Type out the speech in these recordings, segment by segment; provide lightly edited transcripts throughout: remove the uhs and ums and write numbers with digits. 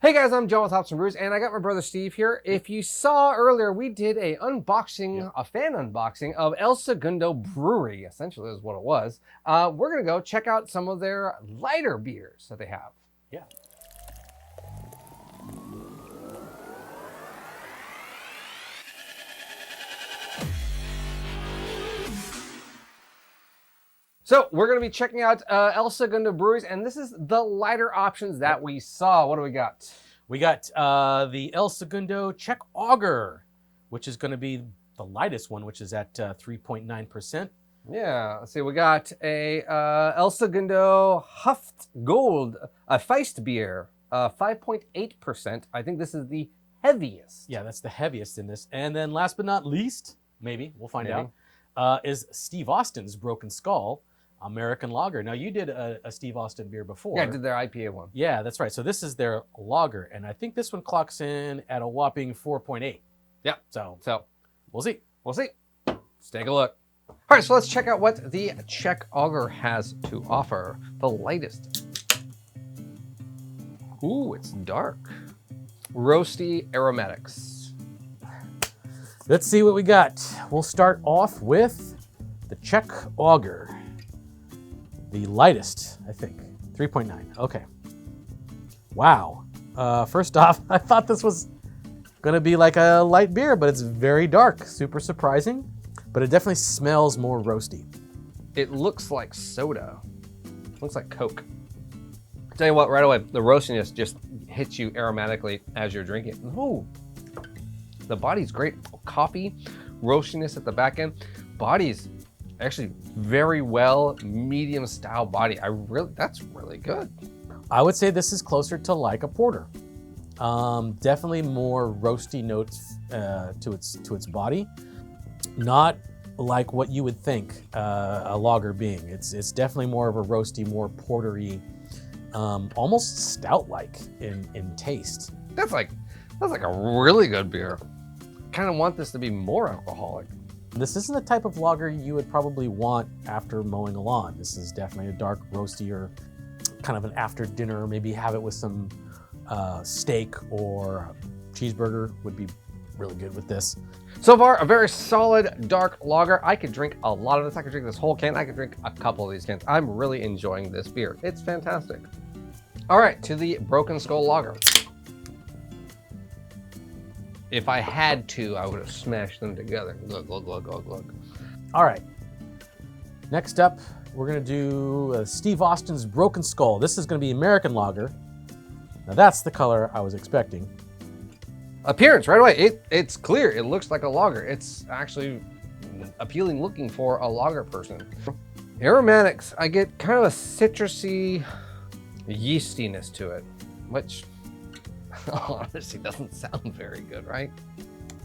Hey guys, I'm John with Hops and Brews, and I got my brother Steve here. If you saw earlier, we did a unboxing, a fan unboxing of El Segundo Brewery. Essentially, is what it was. We're gonna go check out some of their lighter beers that they have. Yeah. So we're going to be checking out El Segundo Breweries, and this is the lighter options that we saw. What do we got? We got the El Segundo Czech Auger, which is going to be the lightest one, which is at 3.9%. Yeah, let's see. We got a El Segundo Hüftgold, a Festbier, 5.8%. I think this is the heaviest. Yeah, that's the heaviest in this. And then last but not least, maybe, we'll find out, is Steve Austin's Broken Skull American Lager. Now, you did a Steve Austin beer before. Yeah, I did their IPA one. Yeah, that's right. So this is their lager, and I think this one clocks in at a whopping 4.8. Yeah. So we'll see. We'll see. Let's take a look. All right, so let's check out what the Czech Auger has to offer. The lightest. Ooh, it's dark. Roasty aromatics. Let's see what we got. We'll start off with the Czech Auger. The lightest, I think, 3.9. Okay. Wow. First off, I thought this was gonna be like a light beer, but it's very dark. Super surprising, but it definitely smells more roasty. It looks like soda. It looks like Coke. Tell you what, right away, the roastiness just hits you aromatically as you're drinking. Ooh. The body's great. Coffee, roastiness at the back end. Body's actually very well medium style body. That's really good. I would say this is closer to like a porter. Definitely more roasty notes to its body. Not like what you would think a lager being. It's definitely more of a roasty, more portery, almost stout-like in taste. That's like a really good beer. Kind of want this to be more alcoholic. This isn't the type of lager you would probably want after mowing a lawn. This is definitely a dark, roastier, kind of an after dinner, maybe have it with some steak or cheeseburger would be really good with this. So far, a very solid dark lager. I could drink a lot of this. I could drink this whole can. I could drink a couple of these cans. I'm really enjoying this beer. It's fantastic. All right, to the Broken Skull Lager. If I had to, I would have smashed them together. Look. All right. Next up, we're gonna do Steve Austin's Broken Skull. This is gonna be American lager. Now that's the color I was expecting. Appearance, right away, it's clear. It looks like a lager. It's actually appealing looking for a lager person. Aromatics, I get kind of a citrusy yeastiness to it, which honestly doesn't sound very good, right?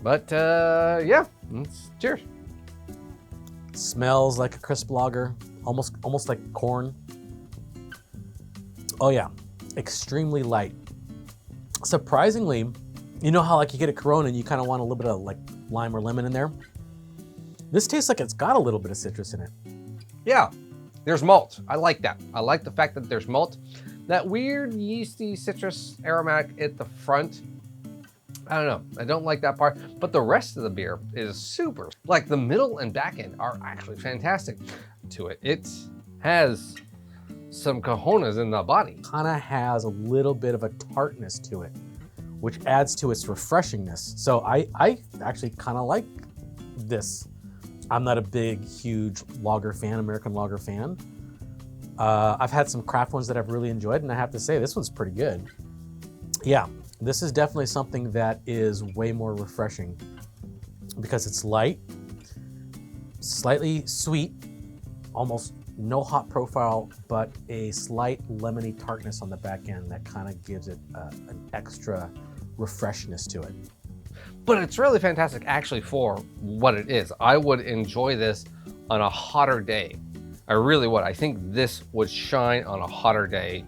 But yeah, cheers. Smells like a crisp lager, almost like corn. Oh yeah, extremely light. Surprisingly, you know how like you get a Corona and you kind of want a little bit of like lime or lemon in there? This tastes like it's got a little bit of citrus in it. Yeah, there's malt. I like that. I like the fact that there's malt. That weird yeasty citrus aromatic at the front, I don't know. I don't like that part, but the rest of the beer is super. Like the middle and back end are actually fantastic to it. It has some cojones in the body. Kind of has a little bit of a tartness to it, which adds to its refreshingness. So I actually kind of like this. I'm not a big, huge lager fan, American lager fan. I've had some craft ones that I've really enjoyed, and I have to say this one's pretty good. Yeah, this is definitely something that is way more refreshing because it's light, slightly sweet, almost no hop profile, but a slight lemony tartness on the back end that kind of gives it an extra refreshness to it. But it's really fantastic actually for what it is. I would enjoy this on a hotter day. I really would. I think this would shine on a hotter day.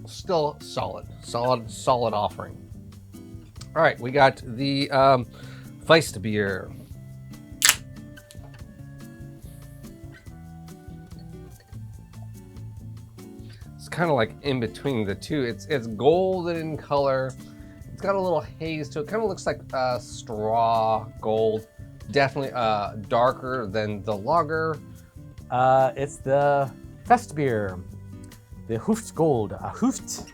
Still solid offering. All right, we got the Festbier. kind of like in between the two. It's golden in color. It's got a little haze to it. Kind of looks like straw gold. Definitely darker than the lager. It's the Festbier, the Hüftgold, Hüft.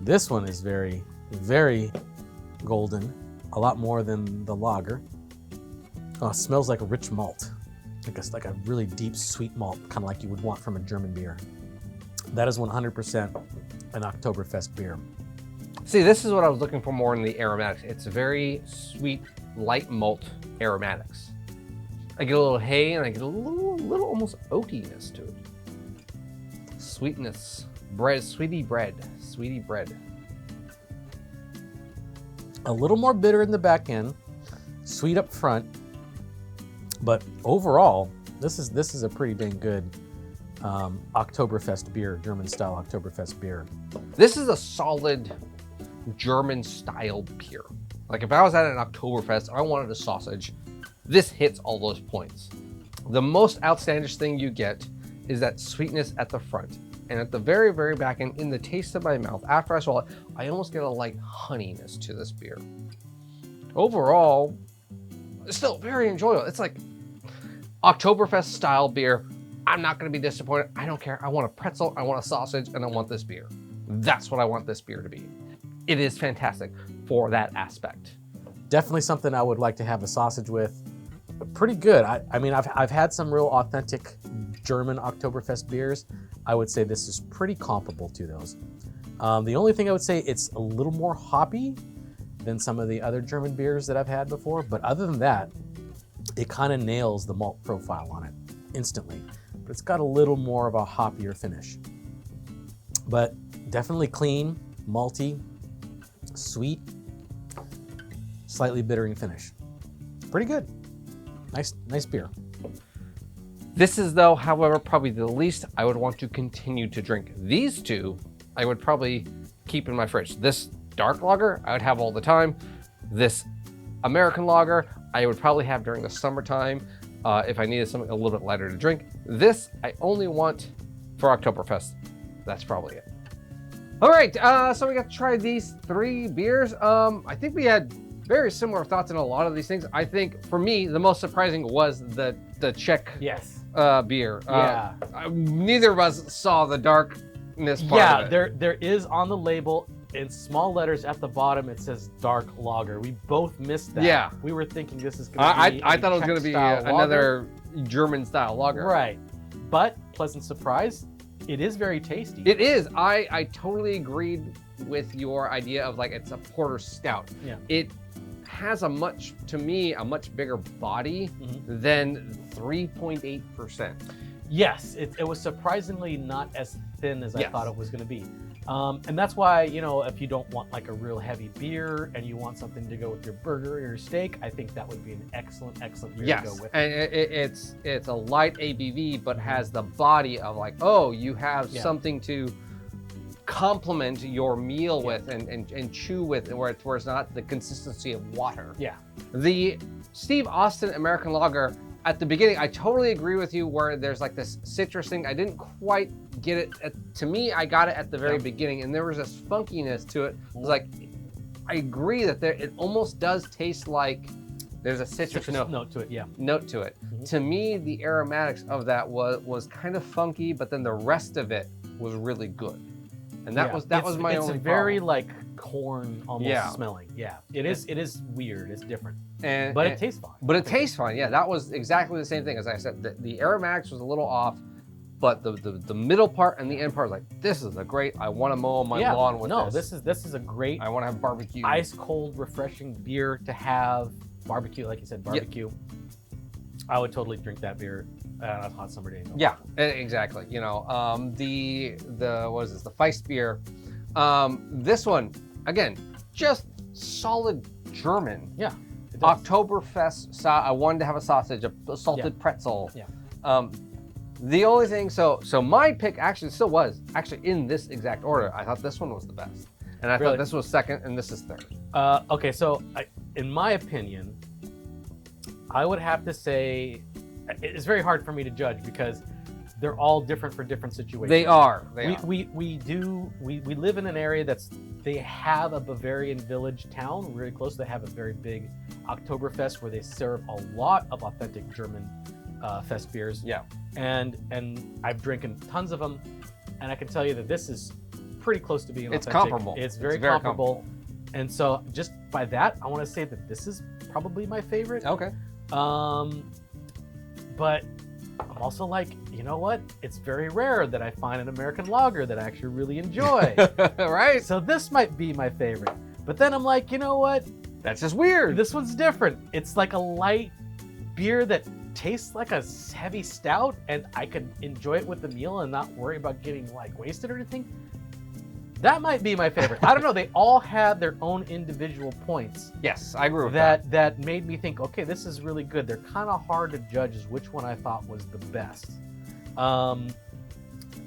This one is very, very golden, a lot more than the lager. Oh, it smells like a rich malt, like a really deep sweet malt, kind of like you would want from a German beer. That is 100% an Oktoberfest beer. See, this is what I was looking for more in the aromatics. It's very sweet, light malt aromatics. I get a little hay and I get a little almost oakiness to it. Sweetness, bread, sweetie bread. A little more bitter in the back end, sweet up front, but overall, this is a pretty dang good Oktoberfest beer, German style Oktoberfest beer. This is a solid German style beer. Like if I was at an Oktoberfest, I wanted a sausage. This hits all those points. The most outlandish thing you get is that sweetness at the front. And at the very, very back end, in the taste of my mouth, after I swallow it, I almost get a light honeyness to this beer. Overall, it's still very enjoyable. It's like Oktoberfest style beer. I'm not gonna be disappointed. I don't care. I want a pretzel, I want a sausage, and I want this beer. That's what I want this beer to be. It is fantastic for that aspect. Definitely something I would like to have a sausage with. Pretty good. I mean, I've had some real authentic German Oktoberfest beers. I would say this is pretty comparable to those. The only thing I would say, it's a little more hoppy than some of the other German beers that I've had before. But other than that, it kind of nails the malt profile on it instantly. But it's got a little more of a hoppier finish. But definitely clean, malty, sweet, slightly bittering finish. Pretty good. Nice beer. This is though, however, probably the least I would want to continue to drink. These two, I would probably keep in my fridge. This dark lager, I would have all the time. This American lager, I would probably have during the summertime if I needed something a little bit lighter to drink. This, I only want for Oktoberfest. That's probably it. All right, so we got to try these 3 beers. I think we had very similar thoughts on a lot of these things. I think for me, the most surprising was the Czech beer. Yeah. Neither of us saw the darkness part of it. There is on the label in small letters at the bottom, it says dark lager. We both missed that. Yeah. We were thinking this is going to be I thought it was going to be another German style lager. Right. But pleasant surprise, it is very tasty. It is. I totally agreed with your idea of like it's a porter stout. Yeah. It has a much bigger body than 3.8%. Yes, it was surprisingly not as thin as I thought it was going to be. And that's why, you know, if you don't want like a real heavy beer and you want something to go with your burger or your steak, I think that would be an excellent beer to go with. And it's a light ABV, but has the body of like, oh, you have something to complement your meal with and chew with, where it's not the consistency of water. Yeah. The Steve Austin American Lager, at the beginning, I totally agree with you where there's like this citrus thing. I didn't quite get it. To me, I got it at the very beginning, and there was this funkiness to it. It was like, I agree that it almost does taste like there's a citrus note to it. Yeah. Note to it. To me, the aromatics of that was kind of funky, but then the rest of it was really good. And that was my only It's very problem. like corn almost smelling. Yeah. It is weird. It's different. But it tastes fine. But it tastes fine. Yeah, that was exactly the same thing as I said. The aromatics was a little off, but the middle part and the end part was like, this is a great. I want to mow my lawn with this. No, this is a great. I want to have barbecue. Ice cold, refreshing beer to have. Barbecue, like you said, barbecue. Yep. I would totally drink that beer on a hot summer day. Yeah, exactly. You know, the what is this? The Festbier. This one again, just solid German. Yeah. Oktoberfest. I wanted to have a sausage, a salted pretzel. Yeah. The only thing, so my pick actually still was in this exact order. I thought this one was the best, and I thought this was second, and this is third. Okay, so in my opinion, I would have to say it's very hard for me to judge because they're all different for different situations. They are. We live in an area they have a Bavarian village town really close. They have a very big Oktoberfest where they serve a lot of authentic German fest beers. Yeah. And I've drinking tons of them, and I can tell you that this is pretty close to being authentic. It's comparable. It's very comparable. And so just by that, I want to say that this is probably my favorite. Okay. But I'm also like, you know what? It's very rare that I find an American lager that I actually really enjoy. Right? So this might be my favorite. But then I'm like, you know what? That's just weird. This one's different. It's like a light beer that tastes like a heavy stout, and I could enjoy it with the meal and not worry about getting like wasted or anything. That might be my favorite. I don't know. They all had their own individual points. Yes, I agree with that. That made me think, okay, this is really good. They're kind of hard to judge as which one I thought was the best.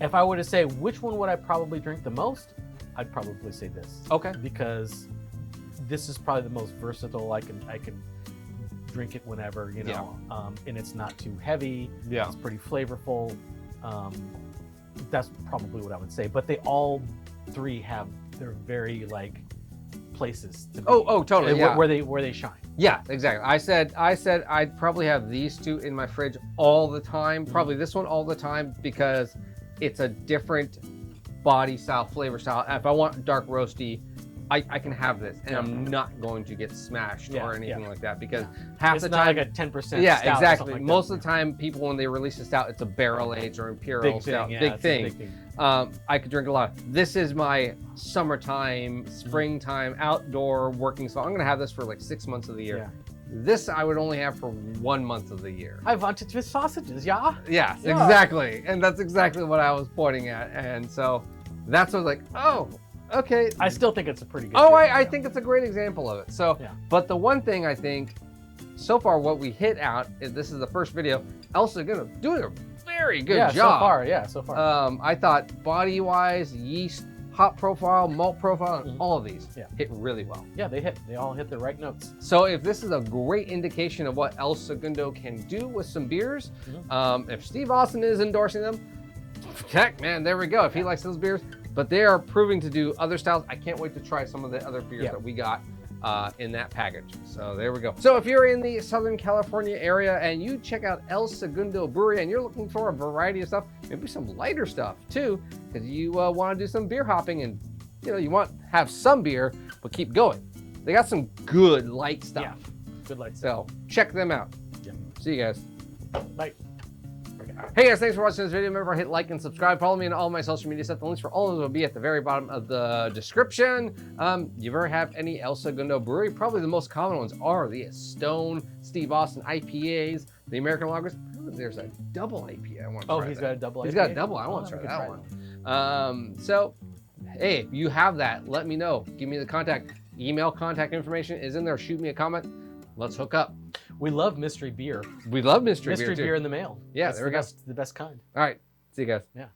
If I were to say which one would I probably drink the most, I'd probably say this. Okay. Because this is probably the most versatile. I can drink it whenever, you know, and it's not too heavy. Yeah. It's pretty flavorful. That's probably what I would say. But they all three have their very like places to be. Oh, totally. Yeah. Where they shine. Yeah, exactly. I said I'd probably have these two in my fridge all the time. Probably this one all the time because it's a different body style, flavor style. If I want dark roasty, I can have this, and I'm not going to get smashed or anything like that because half the time it's not like a 10%. Yeah, stout exactly. Like Most of the time, people when they release a stout, it's a barrel aged or imperial stout. Big thing. I could drink a lot. This is my summertime, springtime, outdoor working style. I'm gonna have this for like 6 months of the year. Yeah. This I would only have for 1 month of the year. I want it with sausages, yeah? Yes, exactly. And that's exactly what I was pointing at. And so that's what I was like, oh, okay. I still think it's a pretty good beer, I think it's a great example of it. So, but the one thing I think, so far what we hit out, is this is the first video, El Segundo doing a very good job. So far. I thought body-wise, yeast, hop profile, malt profile, all of these hit really well. Yeah, they all hit the right notes. So if this is a great indication of what El Segundo can do with some beers, if Steve Austin is endorsing them, heck, man, there we go. If he likes those beers, but they are proving to do other styles. I can't wait to try some of the other beers that we got in that package. So there we go. So if you're in the Southern California area and you check out El Segundo Brewery and you're looking for a variety of stuff, maybe some lighter stuff too, because you want to do some beer hopping and you want to have some beer, but keep going. They got some good light stuff. Yeah, good light stuff. So check them out. Yeah. See you guys. Bye. Hey guys, thanks for watching this video. Remember, hit like and subscribe. Follow me on all my social media stuff. The links for all of those will be at the very bottom of the description. You ever have any El Segundo Brewery? Probably the most common ones are the Stone, Steve Austin IPAs, the American lagers. There's a double IPA. I want to try. Oh, he's got a double IPA? He's got a double. I want to try that one. So, hey, if you have that, let me know. Give me the contact. Email contact information is in there. Shoot me a comment. Let's hook up. We love mystery beer. We love mystery beer, too. Mystery beer in the mail. Yeah, That's there we go. The best kind. All right. See you guys. Yeah.